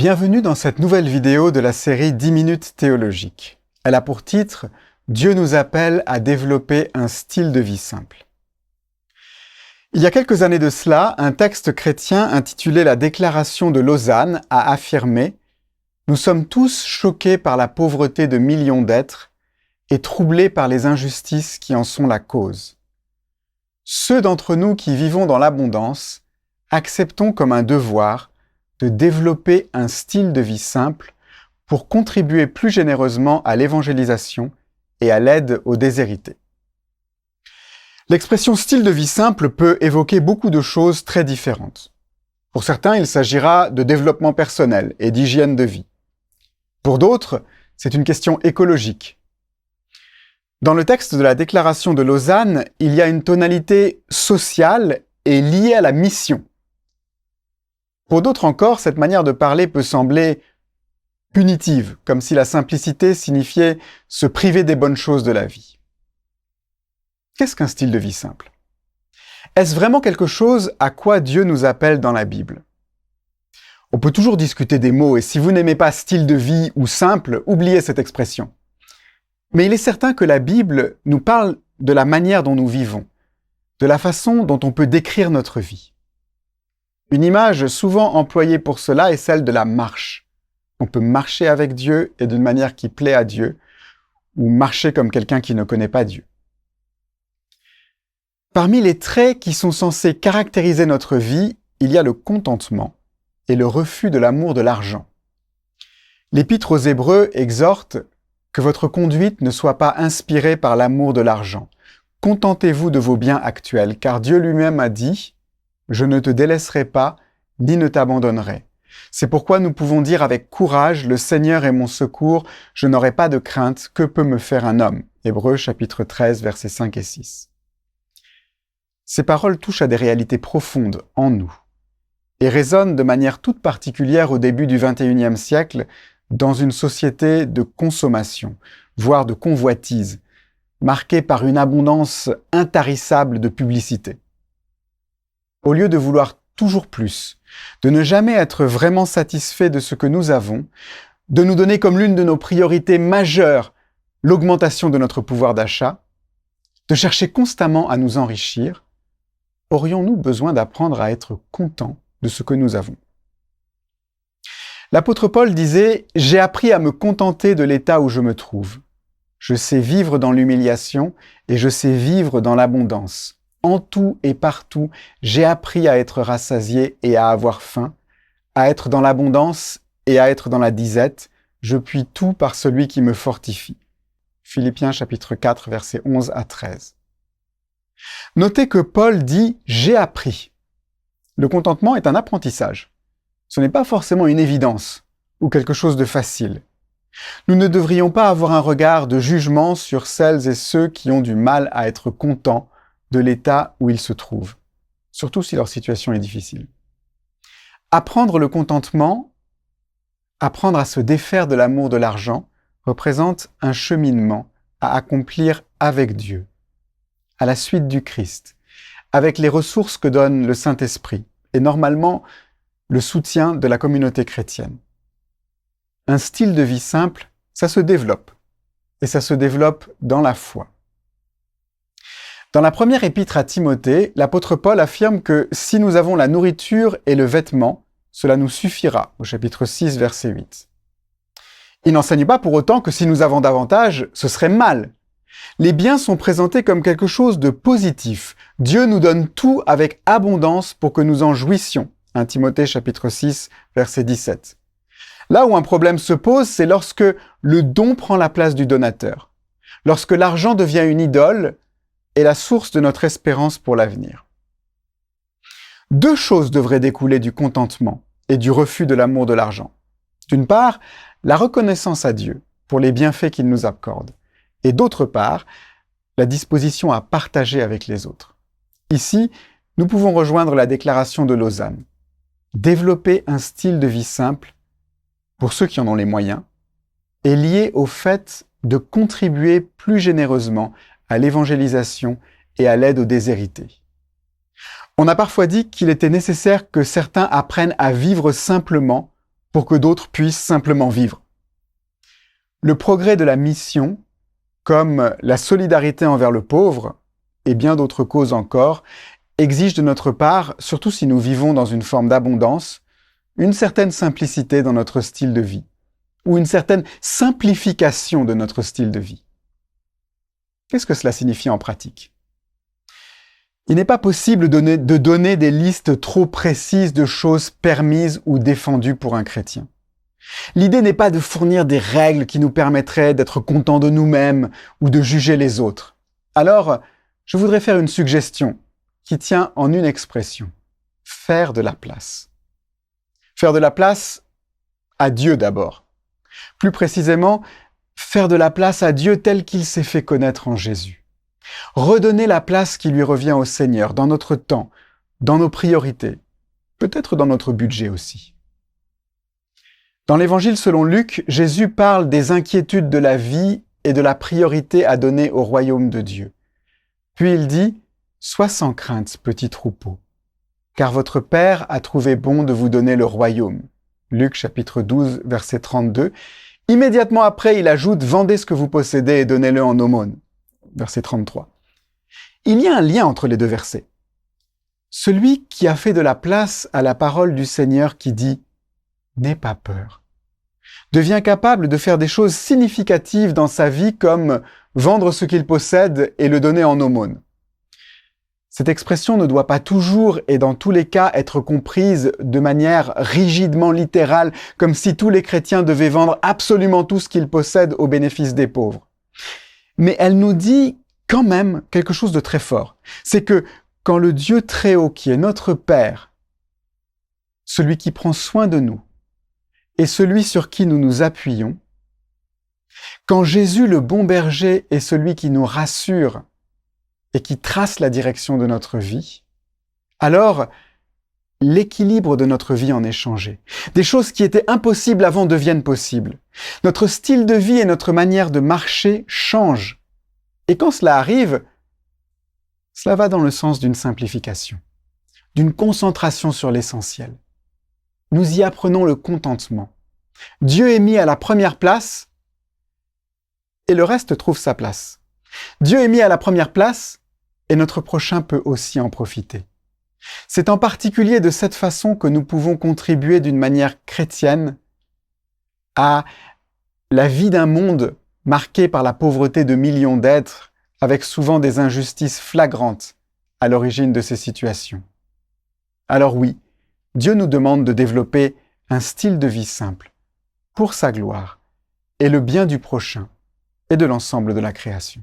Bienvenue dans cette nouvelle vidéo de la série 10 minutes théologiques. Elle a pour titre « Dieu nous appelle à développer un style de vie simple ». Il y a quelques années de cela, un texte chrétien intitulé « La déclaration de Lausanne » a affirmé « Nous sommes tous choqués par la pauvreté de millions d'êtres et troublés par les injustices qui en sont la cause. Ceux d'entre nous qui vivons dans l'abondance, acceptons comme un devoir de développer un style de vie simple pour contribuer plus généreusement à l'évangélisation et à l'aide aux déshérités. » L'expression « style de vie simple » peut évoquer beaucoup de choses très différentes. Pour certains, il s'agira de développement personnel et d'hygiène de vie. Pour d'autres, c'est une question écologique. Dans le texte de la déclaration de Lausanne, il y a une tonalité sociale et liée à la mission. Pour d'autres encore, cette manière de parler peut sembler punitive, comme si la simplicité signifiait se priver des bonnes choses de la vie. Qu'est-ce qu'un style de vie simple? Est-ce vraiment quelque chose à quoi Dieu nous appelle dans la Bible? On peut toujours discuter des mots, et si vous n'aimez pas style de vie ou simple, oubliez cette expression. Mais il est certain que la Bible nous parle de la manière dont nous vivons, de la façon dont on peut décrire notre vie. Une image souvent employée pour cela est celle de la marche. On peut marcher avec Dieu et d'une manière qui plaît à Dieu, ou marcher comme quelqu'un qui ne connaît pas Dieu. Parmi les traits qui sont censés caractériser notre vie, il y a le contentement et le refus de l'amour de l'argent. L'Épître aux Hébreux exhorte que votre conduite ne soit pas inspirée par l'amour de l'argent. Contentez-vous de vos biens actuels, car Dieu lui-même a dit « Je ne te délaisserai pas, ni ne t'abandonnerai. » C'est pourquoi nous pouvons dire avec courage « Le Seigneur est mon secours, je n'aurai pas de crainte, que peut me faire un homme ?» Hébreux chapitre 13, versets 5 et 6. Ces paroles touchent à des réalités profondes en nous et résonnent de manière toute particulière au début du XXIe siècle dans une société de consommation, voire de convoitise, marquée par une abondance intarissable de publicité. Au lieu de vouloir toujours plus, de ne jamais être vraiment satisfait de ce que nous avons, de nous donner comme l'une de nos priorités majeures l'augmentation de notre pouvoir d'achat, de chercher constamment à nous enrichir, aurions-nous besoin d'apprendre à être contents de ce que nous avons? L'apôtre Paul disait « J'ai appris à me contenter de l'état où je me trouve. Je sais vivre dans l'humiliation et je sais vivre dans l'abondance. En tout et partout, j'ai appris à être rassasié et à avoir faim, à être dans l'abondance et à être dans la disette. Je puis tout par celui qui me fortifie. » Philippiens chapitre 4, versets 11 à 13. Notez que Paul dit « J'ai appris ». Le contentement est un apprentissage. Ce n'est pas forcément une évidence ou quelque chose de facile. Nous ne devrions pas avoir un regard de jugement sur celles et ceux qui ont du mal à être contents de l'état où ils se trouvent, surtout si leur situation est difficile. Apprendre le contentement, apprendre à se défaire de l'amour de l'argent, représente un cheminement à accomplir avec Dieu, à la suite du Christ, avec les ressources que donne le Saint-Esprit, et normalement le soutien de la communauté chrétienne. Un style de vie simple, ça se développe, et ça se développe dans la foi. Dans la première épître à Timothée, l'apôtre Paul affirme que si nous avons la nourriture et le vêtement, cela nous suffira, au chapitre 6, verset 8. Il n'enseigne pas pour autant que si nous avons davantage, ce serait mal. Les biens sont présentés comme quelque chose de positif. Dieu nous donne tout avec abondance pour que nous en jouissions. 1 Timothée chapitre 6, verset 17. Là où un problème se pose, c'est lorsque le don prend la place du donateur. Lorsque l'argent devient une idole et la source de notre espérance pour l'avenir. Deux choses devraient découler du contentement et du refus de l'amour de l'argent. D'une part, la reconnaissance à Dieu pour les bienfaits qu'il nous accorde. Et d'autre part, la disposition à partager avec les autres. Ici, nous pouvons rejoindre la déclaration de Lausanne. Développer un style de vie simple, pour ceux qui en ont les moyens, est lié au fait de contribuer plus généreusement à l'évangélisation et à l'aide aux déshérités. On a parfois dit qu'il était nécessaire que certains apprennent à vivre simplement pour que d'autres puissent simplement vivre. Le progrès de la mission, comme la solidarité envers le pauvre, et bien d'autres causes encore, exige de notre part, surtout si nous vivons dans une forme d'abondance, une certaine simplicité dans notre style de vie, ou une certaine simplification de notre style de vie. Qu'est-ce que cela signifie en pratique ? Il n'est pas possible de donner des listes trop précises de choses permises ou défendues pour un chrétien. L'idée n'est pas de fournir des règles qui nous permettraient d'être contents de nous-mêmes ou de juger les autres. Alors, je voudrais faire une suggestion qui tient en une expression. Faire de la place. Faire de la place à Dieu d'abord. Plus précisément, faire de la place à Dieu tel qu'il s'est fait connaître en Jésus. Redonner la place qui lui revient au Seigneur dans notre temps, dans nos priorités, peut-être dans notre budget aussi. Dans l'Évangile selon Luc, Jésus parle des inquiétudes de la vie et de la priorité à donner au royaume de Dieu. Puis il dit « Sois sans crainte, petit troupeau, car votre Père a trouvé bon de vous donner le royaume. » Luc chapitre 12, verset 32. Immédiatement après, il ajoute « Vendez ce que vous possédez et donnez-le en aumône. » Verset 33. Il y a un lien entre les deux versets. Celui qui a fait de la place à la parole du Seigneur qui dit « N'aie pas peur » devient capable de faire des choses significatives dans sa vie comme vendre ce qu'il possède et le donner en aumône. Cette expression ne doit pas toujours et dans tous les cas être comprise de manière rigidement littérale, comme si tous les chrétiens devaient vendre absolument tout ce qu'ils possèdent au bénéfice des pauvres. Mais elle nous dit quand même quelque chose de très fort. C'est que quand le Dieu très haut, qui est notre Père, celui qui prend soin de nous, et celui sur qui nous nous appuyons, quand Jésus le bon berger est celui qui nous rassure et qui trace la direction de notre vie, alors l'équilibre de notre vie en est changé. Des choses qui étaient impossibles avant deviennent possibles. Notre style de vie et notre manière de marcher changent. Et quand cela arrive, cela va dans le sens d'une simplification, d'une concentration sur l'essentiel. Nous y apprenons le contentement. Dieu est mis à la première place et le reste trouve sa place. Dieu est mis à la première place et notre prochain peut aussi en profiter. C'est en particulier de cette façon que nous pouvons contribuer d'une manière chrétienne à la vie d'un monde marqué par la pauvreté de millions d'êtres, avec souvent des injustices flagrantes à l'origine de ces situations. Alors oui, Dieu nous demande de développer un style de vie simple, pour sa gloire, et le bien du prochain et de l'ensemble de la création.